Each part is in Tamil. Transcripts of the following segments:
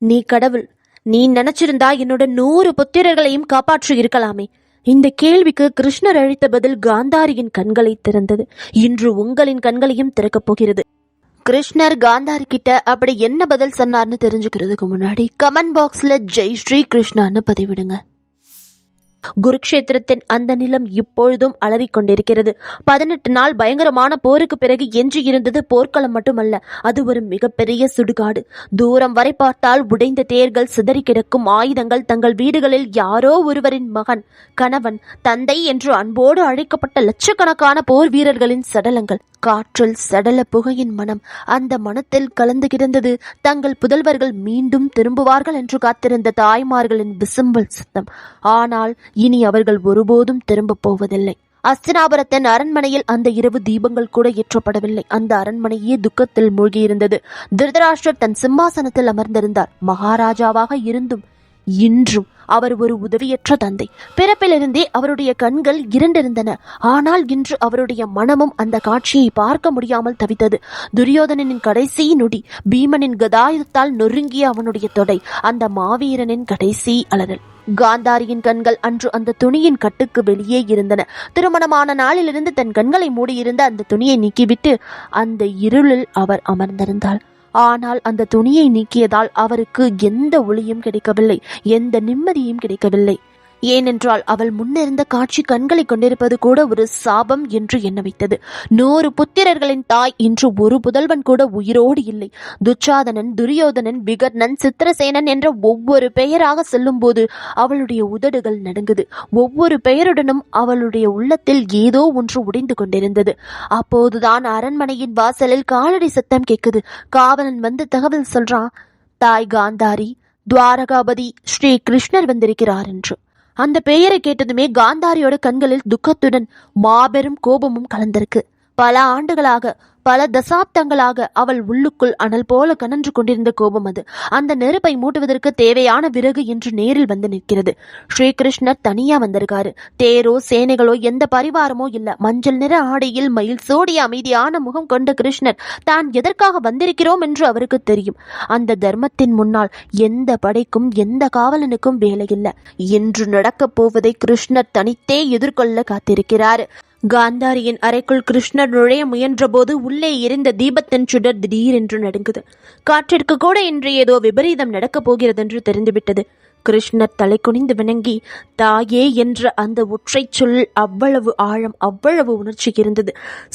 நீ கடவுள். நீ நினைச்சிருந்தா என்னோட 100 புத்திரர்களையும் காப்பாற்றி இருக்கலாமே. இந்த கேள்விக்கு கிருஷ்ணர் அளித்த பதில் காந்தாரியின் கண்களை திறந்தது. இன்று உங்களின் கண்களையும் திறக்கப் போகிறது. கிருஷ்ணர் காந்தாரி கிட்ட அப்படி என்ன பதில் சொன்னார்னு தெரிஞ்சுக்கிறதுக்கு முன்னாடி கமெண்ட் பாக்ஸ்ல ஜெய் ஸ்ரீ கிருஷ்ணான்னு பதிவிடுங்க. குருக்ஷேத்திரத்தின் அந்த நிலம் இப்பொழுதும் அலறிக் கொண்டிருக்கிறது. 18 நாள் பயங்கரமான போருக்கு பிறகு எஞ்சி இருந்தது போர்க்களம் மட்டுமல்ல, அது ஒரு மிகப்பெரிய சுடுகாடு. தூரம் வரை பார்த்தால் உடைந்த தேர்கள், சிதறி கிடக்கும் ஆயுதங்கள், தங்கள் வீடுகளில் யாரோ ஒருவரின் மகன், கணவன், தந்தை என்று அன்போடு அழைக்கப்பட்ட லட்சக்கணக்கான போர் வீரர்களின் சடலங்கள். காற்றில் சடல புகையின் மனம். அந்த மனத்தில் கலந்து கிடந்தது தங்கள் புதல்வர்கள் மீண்டும் திரும்புவார்கள் என்று காத்திருந்த தாய்மார்களின் விசும்பல் சத்தம். ஆனால் இனி அவர்கள் ஒருபோதும் திரும்ப போவதில்லை. அஸ்தினாபுரத்தின் அரண்மனையில் அந்த இரவு தீபங்கள் கூட ஏற்றப்படவில்லை. அந்த அரண்மனையே துக்கத்தில் மூழ்கியிருந்தது. திருதராஷ்டிரர் தன் சிம்மாசனத்தில் அமர்ந்திருந்தார். மகாராஜாவாக இருந்தும் இன்றும் அவர் ஒரு உதவியற்ற தந்தை. பிறப்பிலிருந்தே அவருடைய கண்கள் இருண்டிருந்தன. ஆனால் இன்று அவருடைய மனமும் அந்த காட்சியை பார்க்க முடியாமல் தவித்தது. துரியோதனனின் கடைசி நொடி, பீமனின் கதாயுதத்தால் நொறுங்கிய அவனுடைய தொடை, அந்த மாவீரனின் கடைசி அலறல். காந்தாரியின் கண்கள் அன்று அந்த துணியின் கட்டுக்கு வெளியே இருந்தன. திருமணமான நாளிலிருந்து தன் கண்களை மூடியிருந்த அந்த துணியை நீக்கிவிட்டு அந்த இருளில் அவர் அமர்ந்திருந்தாள். ஆனால் அந்த துணியை நீக்கியதால் அவருக்கு எந்த ஒளியும் கிடைக்கவில்லை, எந்த நிம்மதியும் கிடைக்கவில்லை. ஏனென்றால் அவள் முன்னிருந்த காட்சி கண்களை கொண்டிருப்பது கூட ஒரு சாபம் என்று எண்ண வைத்தது. 100 புத்திரர்களின் தாய் இன்று ஒரு புதல்வன் கூட உயிரோடு இல்லை. துச்சாதனன், துரியோதனன், விகர்ணன், சித்திரசேனன் என்ற ஒவ்வொரு பெயராக சொல்லும் போது அவளுடைய உதடுகள் நடுங்குது. ஒவ்வொரு பெயருடனும் அவளுடைய உள்ளத்தில் ஏதோ ஒன்று உடைந்து கொண்டிருந்தது. அப்போதுதான் அரண்மனையின் வாசலில் காலடி சத்தம் கேட்குது. காவலன் வந்து தகவல் சொல்றான், தாய் காந்தாரி, துவாரகாபதி ஸ்ரீ கிருஷ்ணர் வந்திருக்கிறார் என்று. அந்த பெயரை கேட்டதுமே காந்தாரியோட கண்களில் துக்கத்துடன் மாபெரும் கோபமும் கலந்திருக்கு. பல ஆண்டுகளாக, பல தசாப்தங்களாக அவள் உள்ளுக்குள் அனல் போல கனன்று கொண்டிருந்த கோபம் அது. அந்த நெருப்பை மூட்டுவதற்கு தேவையான விறகு என்று நேரில் வந்து நிற்கிறது. ஸ்ரீகிருஷ்ணர் தனியா வந்திருக்காரு. தேரோ சேனைகளோ எந்த பரிவாரமோ இல்ல. மஞ்சள் நிற ஆடையில் மயில் சோடிய அமைதியான முகம் கொண்ட கிருஷ்ணர் தான் எதற்காக வந்திருக்கிறோம் என்று அவருக்கு தெரியும். அந்த தர்மத்தின் முன்னால் எந்த படைக்கும் எந்த காவலனுக்கும் வேலையில்லை. இன்று நடக்கப் போவதை கிருஷ்ணர் தனித்தே எதிர்கொள்ள காத்திருக்கிறார். காந்தாரியின் அறைக்குள் கிருஷ்ணர் நுழைய முயன்ற போது உள்ளே எரிந்த தீபத்தின் சுடர் திடீரென்று நடுங்குது. காற்றிற்கு கூட இன்று ஏதோ விபரீதம் நடக்கப் போகிறது என்று தெரிந்துவிட்டது. கிருஷ்ணர் தலை குனிந்து வணங்கி, தாயே என்ற அந்த ஒற்றை சொல் அவ்வளவு ஆழம், அவ்வளவு உணர்ச்சி இருந்தது.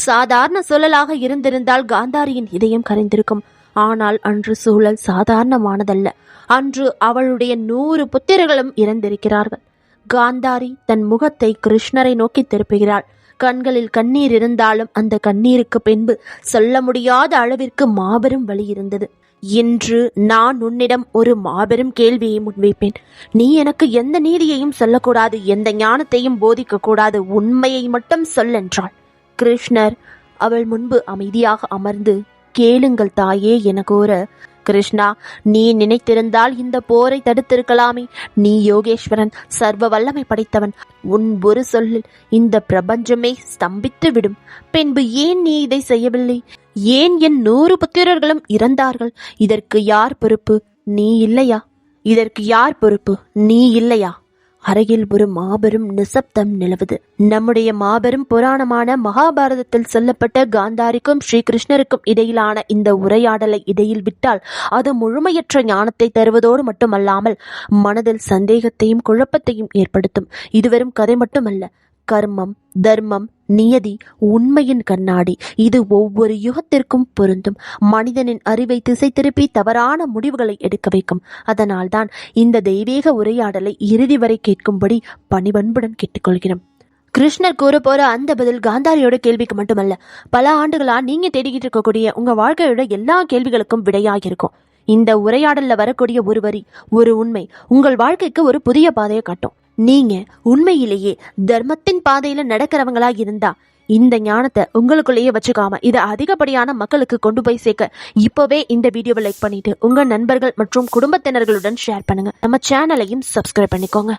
சாதாரண சொல்லலாக இருந்திருந்தால் காந்தாரியின் இதயம் கரைந்திருக்கும். ஆனால் அன்று சூழல் சாதாரணமானதல்ல. அன்று அவளுடைய 100 புத்திரர்களும் இறந்திருக்கிறார்கள். காந்தாரி தன் முகத்தை கிருஷ்ணரை நோக்கி திருப்புகிறாள். கண்களில் கண்ணீர் இருந்தாலும் அந்த கண்ணீருக்கு பின்பு சொல்ல முடியாத அளவிற்கு மாபெரும் வலி இருந்தது. இன்று நான் உன்னிடம் ஒரு மாபெரும் கேள்வியை முன்வைப்பேன். நீ எனக்கு எந்த நீதியையும் சொல்லக்கூடாது, எந்த ஞானத்தையும் போதிக்க கூடாது, உண்மையை மட்டும் சொல்லென்றாள். கிருஷ்ணர் அவள் முன்பு அமைதியாக அமர்ந்து, கேளுங்கள் தாயே என கூற, கிருஷ்ணா, நீ நினைத்திருந்தால் இந்த போரை தடுத்திருக்கலாமே. நீ யோகேஸ்வரன், சர்வ வல்லமை படைத்தவன். உன் ஒரு சொல்லில் இந்த பிரபஞ்சமே ஸ்தம்பித்து விடும். பின்பு ஏன் நீ இதை செய்யவில்லை? ஏன் என் 100 புத்திரர்களும் இறந்தார்கள்? இதற்கு யார் பொறுப்பு? நீ இல்லையா? இதற்கு யார் பொறுப்பு? நீ இல்லையா? அருகில் ஒரு மாபெரும் நிசப்தம் நிலவுது. நம்முடைய மாபெரும் புராணமான மகாபாரதத்தில் சொல்லப்பட்ட காந்தாரிக்கும் ஸ்ரீகிருஷ்ணருக்கும் இடையிலான இந்த உரையாடலை இடையில் விட்டால் அது முழுமையற்ற ஞானத்தை தருவதோடு மட்டுமல்லாமல் மனதில் சந்தேகத்தையும் குழப்பத்தையும் ஏற்படுத்தும். இது வெறும் கதை மட்டுமல்ல. கர்மம், தர்மம், நியதி, உண்மையின் கண்ணாடி. இது ஒவ்வொரு யுகத்திற்கும் பொருந்தும். மனிதனின் அறிவை திசை திருப்பி தவறான முடிவுகளை எடுக்க வைக்கும். அதனால்தான் இந்த தெய்வீக உரையாடலை இறுதி வரை கேட்கும்படி பணிவன்புடன் கேட்டுக்கொள்கிறோம். கிருஷ்ணர் கூற போற அந்த பதில் காந்தாரியோட கேள்விக்கு மட்டுமல்ல, பல ஆண்டுகளா நீங்க தேடிக்கிட்டு இருக்கக்கூடிய உங்க வாழ்க்கையோட எல்லா கேள்விகளுக்கும் விடையாக இருக்கும். இந்த உரையாடல்ல வரக்கூடிய ஒரு வரி, ஒரு உண்மை உங்கள் வாழ்க்கைக்கு ஒரு புதிய பாதையை காட்டும். நீங்க உண்மையிலேயே தர்மத்தின் பாதையில நடக்கிறவங்களா இருந்தா இந்த ஞானத்தை உங்களுக்குள்ளேயே வச்சுக்காம இதை அதிகப்படியான மக்களுக்கு கொண்டு போய் சேர்க்க இப்பவே இந்த வீடியோவை லைக் பண்ணிட்டு உங்க நண்பர்கள் மற்றும் குடும்பத்தினர்களுடன் ஷேர் பண்ணுங்க. நம்ம சேனலையும் சப்ஸ்கிரைப் பண்ணிக்கோங்க.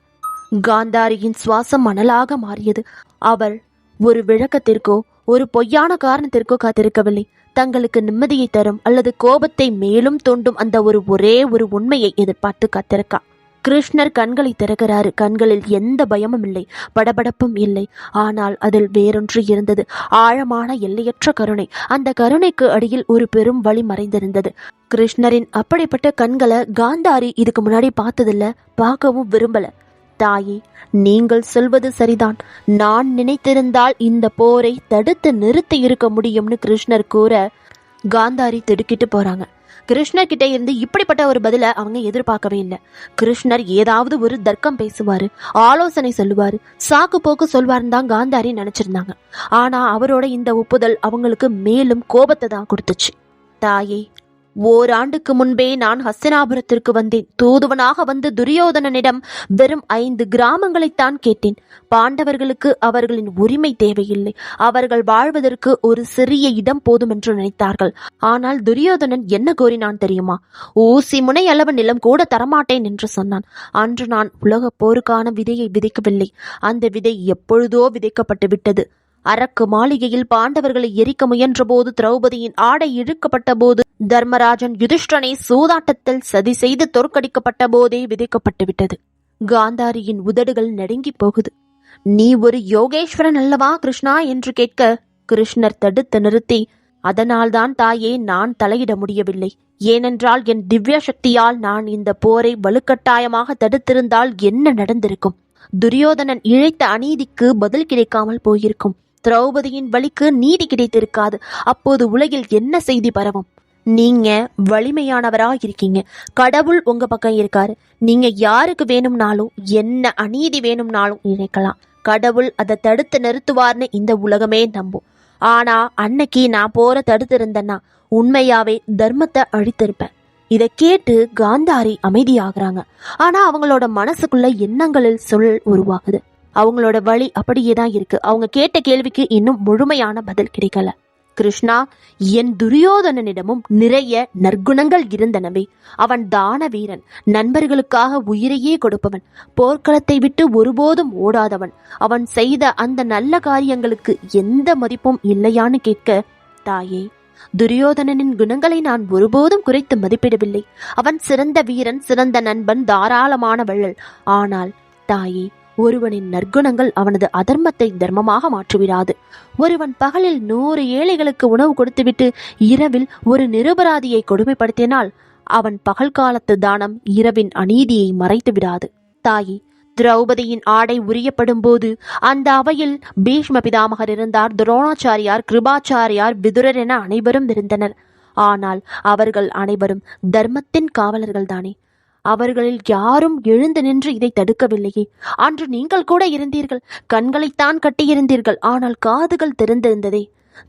காந்தாரியின் சுவாசம் மணலாக மாறியது. அவள் ஒரு விளக்கத்திற்கோ ஒரு பொய்யான காரணத்திற்கோ காத்திருக்கவில்லை. தங்களுக்கு நிம்மதியை தரும் அல்லது கோபத்தை மேலும் தூண்டும் அந்த ஒரே ஒரு உண்மையை எதிர்பார்த்து காத்திருக்கா. கிருஷ்ணர் கண்களை திறக்கிறாரு. கண்களில் எந்த பயமும் இல்லை, படபடப்பும் இல்லை. ஆனால் அதில் வேறொன்று இருந்தது, ஆழமான எல்லையற்ற கருணை. அந்த கருணைக்கு அடியில் ஒரு பெரும் வழி மறைந்திருந்தது. கிருஷ்ணரின் அப்படிப்பட்ட கண்களை காந்தாரி இதுக்கு முன்னாடி பார்த்ததில்ல, பார்க்கவும் விரும்பல. தாயே, நீங்கள் சொல்வது சரிதான். நான் நினைத்திருந்தால் இந்த போரை தடுத்து நிறுத்தி இருக்க முடியும்னு கிருஷ்ணர் கூற காந்தாரி திடுக்கிட்டு போறாங்க. கிருஷ்ணர் கிட்ட இருந்து இப்படிப்பட்ட ஒரு பதில அவங்க எதிர்பார்க்கவே இல்லை. கிருஷ்ணர் ஏதாவது ஒரு தர்க்கம் பேசுவாரு, ஆலோசனை சொல்லுவாரு, சாக்கு போக்கு சொல்வாருன்னு தான் காந்தாரி நினைச்சிருந்தாங்க. ஆனா அவரோட இந்த ஒப்புதல் அவங்களுக்கு மேலும் கோபத்தை தான் கொடுத்துச்சு. தாயே, ஓராண்டுக்கு முன்பே நான் ஹஸ்தினாபுரத்திற்கு வந்தேன். தூதுவனாக வந்து துரியோதனனிடம் வெறும் 5 கிராமங்களைத்தான் கேட்டேன். பாண்டவர்களுக்கு அவர்களின் உரிமை தேவையில்லை, அவர்கள் வாழ்வதற்கு ஒரு சிறிய இடம் போதும் என்று நினைத்தார்கள். ஆனால் துரியோதனன் என்ன கோரினான் தெரியுமா? ஊசி முனை அளவு நிலம் கூட தரமாட்டேன் என்று சொன்னான். அன்று நான் உலக போருக்கான விதையை விதைக்கவில்லை. அந்த விதை எப்பொழுதோ விதைக்கப்பட்டு விட்டது. அரக்கு மாளிகையில் பாண்டவர்களை எரிக்க முயன்ற போது, திரௌபதியின் ஆடை இழுக்கப்பட்ட போது, தர்மராஜன் யுதிஷ்டனை சூதாட்டத்தில் சதி செய்து தோற்கடிக்கப்பட்ட போதே விதைக்கப்பட்டு விட்டது. காந்தாரியின் உதடுகள் நடுங்கி போகுது. நீ ஒரு யோகேஸ்வரன் அல்லவா கிருஷ்ணா என்று கேட்க கிருஷ்ணர் தடுத்து நிறுத்தி, அதனால்தான் தாயே நான் தலையிட முடியவில்லை. ஏனென்றால் என் திவ்ய சக்தியால் நான் இந்த போரை வலுக்கட்டாயமாக தடுத்திருந்தால் என்ன நடந்திருக்கும்? துரியோதனன் இழைத்த அநீதிக்கு பதில் கிடைக்காமல் போயிருக்கும். திரௌபதியின் வலிக்கு நீதி கிடைத்திருக்காது. அப்போது உலகில் என்ன செய்தி பரவும்? நீங்க வலிமையானவரா இருக்கீங்க, கடவுள் உங்க பக்கம் இருக்காரு. நீங்க யாருக்கு வேணும்னாலும் என்ன அநீதி வேணும்னாலும் நினைக்கலாம். கடவுள் அதை தடுத்து நிறுத்துவார்னு இந்த உலகமே நம்பும். ஆனா அன்னைக்கு நான் போற தடுத்து இருந்தேன்னா உண்மையாவே தர்மத்தை அழித்திருப்பேன். இதை கேட்டு காந்தாரி அமைதியாகிறாங்க. ஆனா அவங்களோட மனசுக்குள்ள எண்ணங்களில் சொல் உருவாகுது. அவங்களோட வழி அப்படியே தான் இருக்கு. அவங்க கேட்ட கேள்விக்கு இன்னும் முழுமையான பதில் கிடைக்கல. கிருஷ்ணா, என் துரியோதனனிடமும் நிறைய நற்குணங்கள் இருந்தனவே. அவன் தான வீரன், நண்பர்களுக்காக உயிரையே கொடுப்பவன், போர்க்களத்தை விட்டு ஒருபோதும் ஓடாதவன். அவன் செய்த அந்த நல்ல காரியங்களுக்கு எந்த மதிப்பும் இல்லையான்னு கேட்க, தாயே, துரியோதனனின் குணங்களை நான் ஒருபோதும் குறைத்து மதிப்பிடவில்லை. அவன் சிறந்த வீரன், சிறந்த நண்பன், தாராளமான வள்ளல். ஆனால் தாயே, ஒருவனின் நற்குணங்கள் அவனது அதர்மத்தை தர்மமாக மாற்றிவிடாது. ஒருவன் பகலில் 100 ஏழைகளுக்கு உணவு கொடுத்துவிட்டு இரவில் ஒரு நிரபராதியை கொடுமைப்படுத்தினால் அவன் பகல் காலத்து தானம் இரவின் அநீதியை மறைத்து விடாது. தாயே, திரௌபதியின் ஆடை உரியப்படும் போது அந்த அவையில் பீஷ்ம பிதாமகர் இருந்தார், துரோணாச்சாரியார், கிருபாச்சாரியார், விதுரர் என அனைவரும் இருந்தனர். ஆனால் அவர்கள் அனைவரும் தர்மத்தின் காவலர்கள் தானே. அவர்களில் யாரும் எழுந்து நின்று இதை தடுக்கவில்லையே. அன்று நீங்கள் கூட இருந்தீர்கள், கண்களைத்தான் கட்டியிருந்தீர்கள், ஆனால் காதுகள் திறந்திருந்ததே.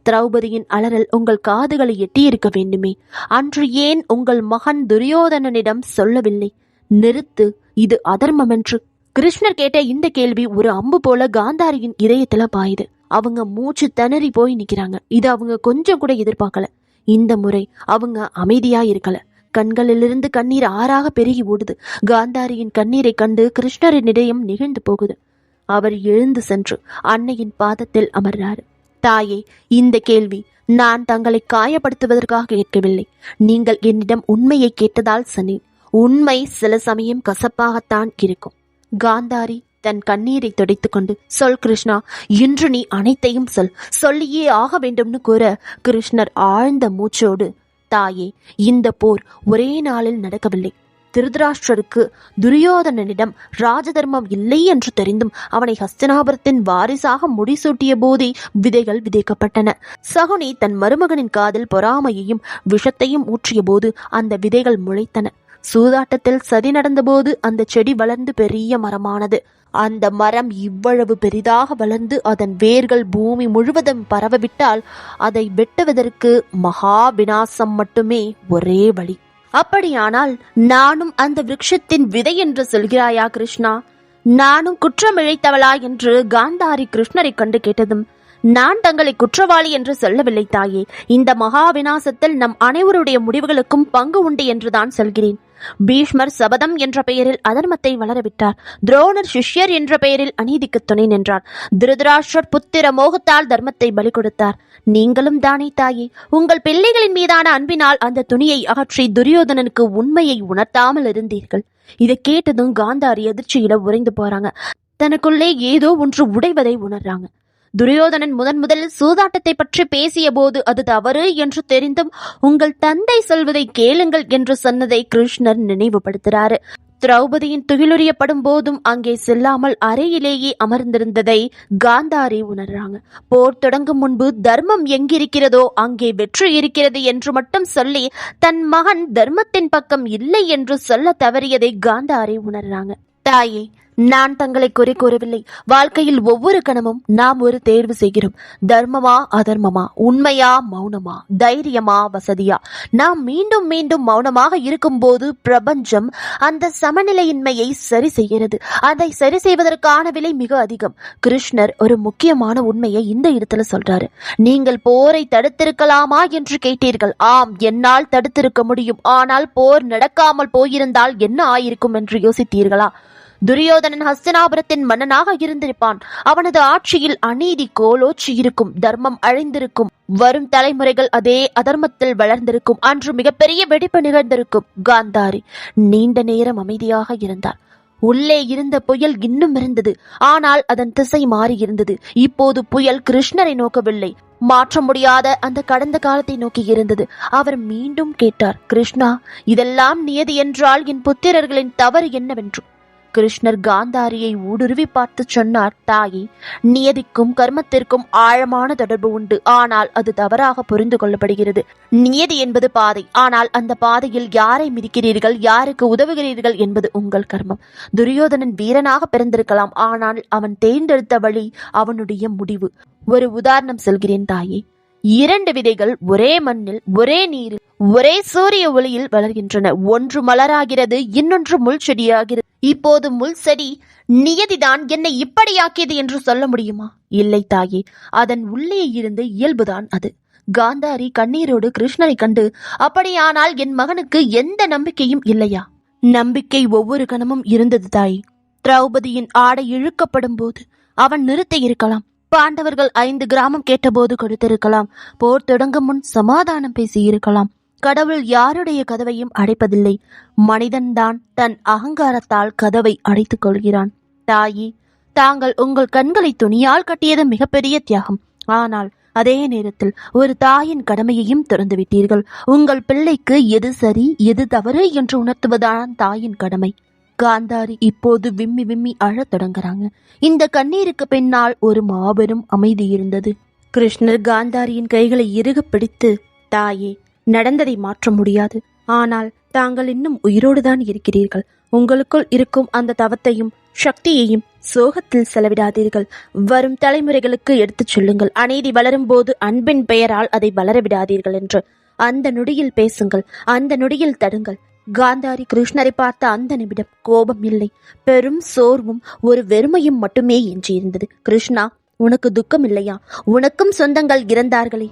திரௌபதியின் அலறல் உங்கள் காதுகளை எட்டியிருக்க வேண்டுமே. அன்று ஏன் உங்கள் மகன் துரியோதனனிடம் சொல்லவில்லை? நிறுத்து, இது அதர்மம் என்று. கிருஷ்ணர் கேட்ட இந்த கேள்வி ஒரு அம்பு போல காந்தாரியின் இதயத்துல பாயுது. அவங்க மூச்சு திணறி போய் நிக்கிறாங்க. இது அவங்க கொஞ்சம் கூட எதிர்பார்க்கல. இந்த முறை அவங்க அமைதியா இருக்கல. கண்களிலிருந்து கண்ணீர் ஆறாக பெருகி ஓடுது. காந்தாரியின் கண்ணீரை கண்டு கிருஷ்ணரின் இதயம் நெகிழ்ந்து போகுது. அவர் எழுந்து சென்று அன்னையின் பாதத்தில் அமர்றாரு. தாயே, இந்த கேள்வி நான் தங்களை காயப்படுத்துவதற்காக கேட்கவில்லை. நீங்கள் என்னிடம் உண்மையை கேட்டதால் சொன்னேன். உண்மை சில சமயம் கசப்பாகத்தான் இருக்கும். காந்தாரி தன் கண்ணீரை துடைத்துக் கொண்டு, சொல் கிருஷ்ணா, இன்று நீ அனைத்தையும் சொல்லியே ஆக வேண்டும்னு கூற கிருஷ்ணர் ஆழ்ந்த மூச்சோடு, தாயே, இந்த போர் ஒரே நாளில் நடக்கவில்லை. திருதராஷ்டிரருக்கு துரியோதனனிடம் ராஜதர்மம் இல்லை என்று தெரிந்தும் அவனை ஹஸ்தினாபுரத்தின் வாரிசாக முடிசூட்டிய போதே விதைகள் விதைக்கப்பட்டன. சகுனி தன் மருமகனின் காதில் பொறாமையையும் விஷத்தையும் ஊற்றிய போது அந்த விதைகள் முளைத்தன. சூதாட்டத்தில் சதி நடந்தபோது அந்த செடி வளர்ந்து பெரிய மரமானது. அந்த மரம் இவ்வளவு பெரிதாக வளர்ந்து அதன் வேர்கள் பூமி முழுவதும் பரவவிட்டால் அதை வெட்டுவதற்கு மகா விநாசம் மட்டுமே ஒரே வழி. அப்படியானால் நானும் அந்த விருட்சத்தின் விதை என்று சொல்கிறாயா கிருஷ்ணா? நானும் குற்றம் இழைத்தவளா என்று காந்தாரி கிருஷ்ணரை கண்டு கேட்டதும், நான் தங்களை குற்றவாளி என்று சொல்லவில்லை தாயே. இந்த மகா விநாசத்தில் நம் அனைவருடைய முடிவுகளுக்கும் பங்கு உண்டு என்றுதான் சொல்கிறேன். பீஷ்மர் சபதம் என்ற பெயரில் அதர்மத்தை வளரவிட்டார். துரோணர் சிஷ்யர் என்ற பெயரில் அநீதிக்கு துணை நின்றார். திருதராஷ்டிரர் புத்திர மோகத்தால் தர்மத்தை பலி கொடுத்தார். நீங்களும் தானே தாயே, உங்கள் பிள்ளைகளின் மீதான அன்பினால் அந்த துணியை அகற்றி துரியோதனனுக்கு உண்மையை உணர்த்தாமல் இருந்தீர்கள். இதை கேட்டதும் காந்தாரி அதிர்ச்சியில உறைந்து போறாங்க. தனக்குள்ளே ஏதோ ஒன்று உடைவதை உணர்றாங்க. துரியோதனன் முதலில் சூதாட்டத்தை பற்றி பேசிய போது அது தவறு என்று தெரிந்தும் உங்கள் தந்தை சொல்வதை கேளுங்கள் என்று சொன்னதை கிருஷ்ணர் நினைவுபடுத்துறாரு. திரௌபதியின் துகிலுரியப்படும் போதும் அங்கே செல்லாமல் அறையிலேயே அமர்ந்திருந்ததை காந்தாரி உணர்றாங்க. போர் தொடங்கும் முன்பு தர்மம் எங்கிருக்கிறதோ அங்கே வெற்றி இருக்கிறது என்று மட்டும் சொல்லி தன் மகன் தர்மத்தின் பக்கம் இல்லை என்று சொல்ல தவறியதை காந்தாரி உணர்றாங்க. தாயே, நான் தங்களை குறை கூறவில்லை. வாழ்க்கையில் ஒவ்வொரு கணமும் நாம் ஒரு தேர்வு செய்கிறோம். தர்மமா அதர்மமா, உண்மையா மௌனமா, தைரியமா வசதியா. நாம் மீண்டும் மீண்டும் மௌனமாக இருக்கும் போது பிரபஞ்சம் அந்த சமநிலையின்மையை சரி செய்கிறது. அதை சரி செய்வதற்கான விலை மிக அதிகம். கிருஷ்ணர் ஒரு முக்கியமான உண்மையை இந்த இடத்துல சொல்றாரு. நீங்கள் போரை தடுத்திருக்கலாமா என்று கேட்டீர்கள். ஆம், என்னால் தடுத்திருக்க முடியும். ஆனால் போர் நடக்காமல் போயிருந்தால் என்ன ஆயிருக்கும் என்று யோசித்தீர்களா? துரியோதனன் ஹஸ்தினாபுரத்தின் மன்னனாக இருந்திருப்பான். அவனது ஆட்சியில் அநீதி கோலோச்சி இருக்கும், தர்மம் அழிந்திருக்கும், வரும் தலைமுறைகள் அதே அதர்மத்தில் வளர்ந்திருக்கும். அன்று மிகப்பெரிய வெடிப்பு நிகழ்ந்திருக்கும். காந்தாரி நீண்ட நேரம் அமைதியாக இருந்தார். உள்ளே இருந்த புயல் இன்னும் இருந்தது. ஆனால் அதன் திசை மாறி இருந்தது. இப்போது புயல் கிருஷ்ணரை நோக்கவில்லை, மாற்ற முடியாத அந்த கடந்த காலத்தை நோக்கி இருந்தது. அவர் மீண்டும் கேட்டார், கிருஷ்ணா, இதெல்லாம் நியதி என்றால் என் புத்திரர்களின் தவறு என்னவென்று. கிருஷ்ணர் காந்தாரியை ஊடுருவி பார்த்து சொன்னார், தாயே, நியதிக்கும் கர்மத்திற்கும் ஆழமான தொடர்பு உண்டு. ஆனால் அது தவறாக புரிந்து கொள்ளப்படுகிறது. நியதி என்பது பாதை. ஆனால் அந்த பாதையில் யாரை மிதிக்கிறீர்கள், யாருக்கு உதவுகிறீர்கள் என்பது உங்கள் கர்மம். துரியோதனன் வீரனாக பிறந்திருக்கலாம். ஆனால் அவன் தேர்ந்தெடுத்த வழி அவனுடைய முடிவு. ஒரு உதாரணம் சொல்கிறேன் தாயே. 2 விதைகள் ஒரே மண்ணில், ஒரே நீரில், ஒரே சூரிய ஒளியில் வளர்கின்றன. ஒன்று மலராகிறது, இன்னொன்று முள் செடியாகிறது. இப்போது முள் செடி நியதிதான் என்னை இப்படியாக்கியது என்று சொல்ல முடியுமா? இல்லை தாயே, அதன் உள்ளே இருந்து இயல்புதான் அது. காந்தாரி கண்ணீரோடு கிருஷ்ணரை கண்டு, அப்படியானால் என் மகனுக்கு எந்த நம்பிக்கையும் இல்லையா? நம்பிக்கை ஒவ்வொரு கணமும் இருந்தது தாயே. திரௌபதியின் ஆடை இழுக்கப்படும் போது அவன் நிறுத்தி இருக்கலாம். பாண்டவர்கள் 5 கிராமம் கேட்டபோது கொடுத்திருக்கலாம். போர் தொடங்கும் முன் சமாதானம் பேசி இருக்கலாம். கடவுள் யாருடைய கதவையும் அடைப்பதில்லை. மனிதன்தான் தன் அகங்காரத்தால் கதவை அடைத்துக் கொள்கிறான். தாயே, தாங்கள் உங்கள் கண்களை துணியால் கட்டியது மிகப்பெரிய தியாகம். ஆனால் அதே நேரத்தில் ஒரு தாயின் கடமையையும் திறந்து விட்டீர்கள். உங்கள் பிள்ளைக்கு எது சரி எது தவறு என்று உணர்த்துவதான் தாயின் கடமை. காந்தாரி இப்போது விம்மி விம்மி அழத் தொடங்குறாங்க. இந்த கண்ணீருக்கு பின்னால் ஒரு மாபெரும் அமைதி இருந்தது. கிருஷ்ணர் காந்தாரியின் கைகளை இறுக பிடித்து, தாயே, நடந்ததை மாற்ற முடியாது. ஆனால் தாங்கள் இன்னும் உயிரோடுதான் இருக்கிறீர்கள். உங்களுக்குள் இருக்கும் அந்த தவத்தையும் சக்தியையும் சோகத்தில் செலவிடாதீர்கள். வரும் தலைமுறைகளுக்கு எடுத்துச் சொல்லுங்கள். அநீதி வளரும் போது அன்பின் பெயரால் அதை வளரவிடாதீர்கள் என்று. அந்த நொடியில் பேசுங்கள், அந்த நொடியில் தடுங்கள். காந்தாரி கிருஷ்ணரை பார்த்த அந்த நிமிடம் கோபம் இல்லை, பெரும் சோர்வும் ஒரு வெறுமையும் மட்டுமே எஞ்சியிருந்தது. கிருஷ்ணா, உனக்கு துக்கம் இல்லையா? உனக்கும் சொந்தங்கள் இறந்தார்களே.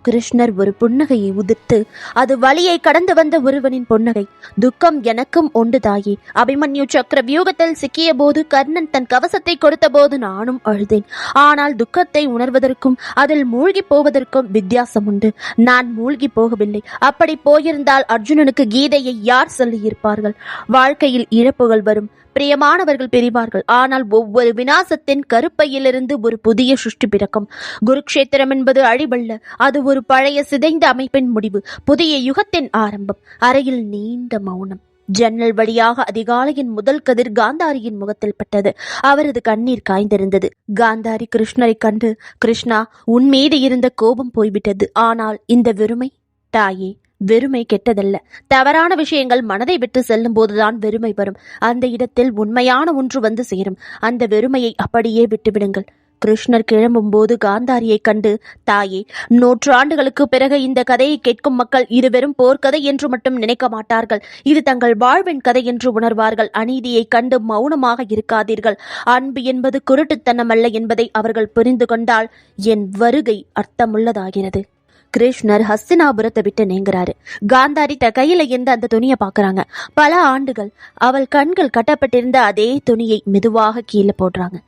கிருஷ்ணர் ஒரு புன்னகையை உதிர்த்து, அது வழியை கடந்து வந்த ஒருவனின் புன்னகை. துக்கம் எனக்கும் உண்டு தாயே. அபிமன்யு சக்கர வியூகத்தில் சிக்கிய போது கர்ணன் தன் கவசத்தை கொடுத்த போது நானும் அழுதேன். ஆனால் துக்கத்தை உணர்வதற்கும் அதில் மூழ்கி போவதற்கும் வித்தியாசம் உண்டு. நான் மூழ்கி போகவில்லை. அப்படி போயிருந்தால் அர்ஜுனனுக்கு கீதையை யார் சொல்லியிருப்பார்கள்? வாழ்க்கையில் இழப்புகள் வரும், பிரியமானவர்கள் பிரிவார்கள். ஆனால் ஒவ்வொரு விநாசத்தின் கருப்பையிலிருந்து ஒரு புதிய சுஷ்டி பிறக்கும். குருக்ஷேத்திரம் என்பது அழிவல்ல, அது ஒரு பழைய சிதைந்த அமைப்பின் முடிவு, புதிய யுகத்தின் ஆரம்பம். அறையில் நீண்ட மௌனம். ஜன்னல் வழியாக அதிகாலையின் முதல் கதிர் காந்தாரியின் முகத்தில் பட்டது. அவரது கண்ணீர் காய்ந்திருந்தது. காந்தாரி கிருஷ்ணரை கண்டு, கிருஷ்ணா, உன் மீது இருந்த கோபம் போய்விட்டது. ஆனால் இந்த வெறுமை? தாயே, வெறுமை கெட்டதல்ல. தவறான விஷயங்கள் மனதை விட்டு செல்லும் போதுதான் வெறுமை வரும். அந்த இடத்தில் உண்மையான ஒன்று வந்து சேரும். அந்த வெறுமையை அப்படியே விட்டுவிடுங்கள். கிருஷ்ணர் கிளம்பும் போது காந்தாரியை கண்டு, தாயே, 100 ஆண்டுகளுக்கு பிறகு இந்த கதையை கேட்கும் மக்கள் இது வெறும் போர்க்கதை என்று மட்டும் நினைக்க மாட்டார்கள். இது தங்கள் வாழ்வின் கதை என்று உணர்வார்கள். அநீதியை கண்டு மௌனமாக இருக்காதீர்கள். அன்பு என்பது குருட்டுத்தனமல்ல என்பதை அவர்கள் புரிந்து கொண்டால் என் வருகை அர்த்தமுள்ளதாகிறது. கிருஷ்ணர் ஹஸ்தினாபுரத்தை விட்டு நீங்குறாரு. காந்தாரி கையில இருந்த அந்த துணியை பாக்குறாங்க. பல ஆண்டுகள் அவள் கண்கள் கட்டப்பட்டிருந்த அதே துணியை மெதுவாக கீழே போடுறாங்க.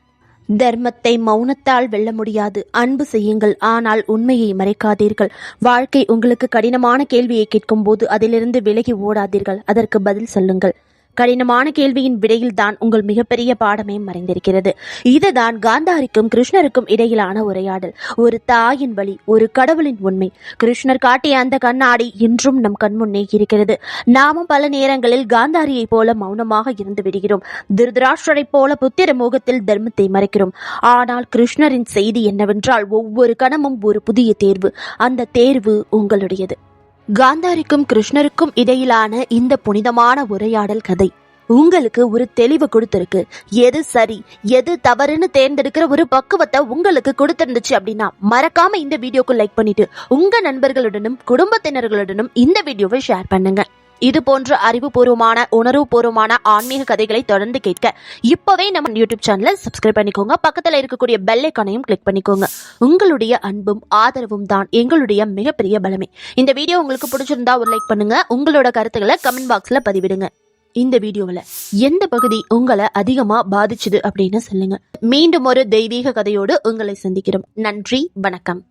தர்மத்தை மௌனத்தால் வெல்ல முடியாது. அன்பு செய்யுங்கள், ஆனால் உண்மையை மறைக்காதீர்கள். வாழ்க்கை உங்களுக்கு கடினமான கேள்வியை கேட்கும் போது அதிலிருந்து விலகி ஓடாதீர்கள், அதற்கு பதில் சொல்லுங்கள். கடினமான கேள்வியின் விடையில் தான் உங்கள் மிகப்பெரிய பாடமே மறைந்திருக்கிறது. இதுதான் காந்தாரிக்கும் கிருஷ்ணருக்கும் இடையிலான உரையாடல். ஒரு தாயின் வழி, ஒரு கடவுளின் உண்மை. கிருஷ்ணர் காட்டிய அந்த கண்ணாடி இன்றும் நம் கண்முன்னே இருக்கிறது. நாமும் பல நேரங்களில் காந்தாரியை போல மௌனமாக இருந்து விடுகிறோம். திருதராஷ்டிரரை போல புத்திர மோகத்தில் தர்மத்தை மறைக்கிறோம். ஆனால் கிருஷ்ணரின் செய்தி என்னவென்றால், ஒவ்வொரு கணமும் ஒரு புதிய தேர்வு. அந்த தேர்வு உங்களுடையது. காந்தாரிக்கும் கிருஷ்ணருக்கும் இடையிலான இந்த புனிதமான உரையாடல் கதை உங்களுக்கு ஒரு தெளிவு கொடுத்திருக்கு. எது சரி எது தவறுன்னு தேர்ந்தெடுக்கிற ஒரு பக்குவத்தை உங்களுக்கு கொடுத்திருந்துச்சு அப்படின்னா மறக்காம இந்த வீடியோக்கு லைக் பண்ணிட்டு உங்க நண்பர்களுடனும் குடும்பத்தினர்களுடனும் இந்த வீடியோவை ஷேர் பண்ணுங்க. இது போன்ற அறிவுபூர்வமான உணர்வுபூர்வமான ஆன்மீக கதைகளை தொடர்ந்து கேட்க இப்பவே நம்ம யூடியூப் சேனலை சப்ஸ்கிரைப் பண்ணிக்கோங்க. பக்கத்துல இருக்கக்கூடிய பெல் ஐகானையும் கிளிக் பண்ணிக்கோங்க. உங்களுடைய அன்பும் ஆதரவும் தான் எங்களுடைய மிகப்பெரிய பலமே. இந்த வீடியோ உங்களுக்கு பிடிச்சிருந்தா ஒரு லைக் பண்ணுங்க. உங்களோட கருத்துக்களை கமெண்ட் பாக்ஸ்ல பதிவிடுங்க. இந்த வீடியோவில் எந்த பகுதி உங்களை அதிகமா பாதிச்சுது அப்படின்னு சொல்லுங்க. மீண்டும் ஒரு தெய்வீக கதையோடு உங்களை சந்திக்கிறோம். நன்றி, வணக்கம்.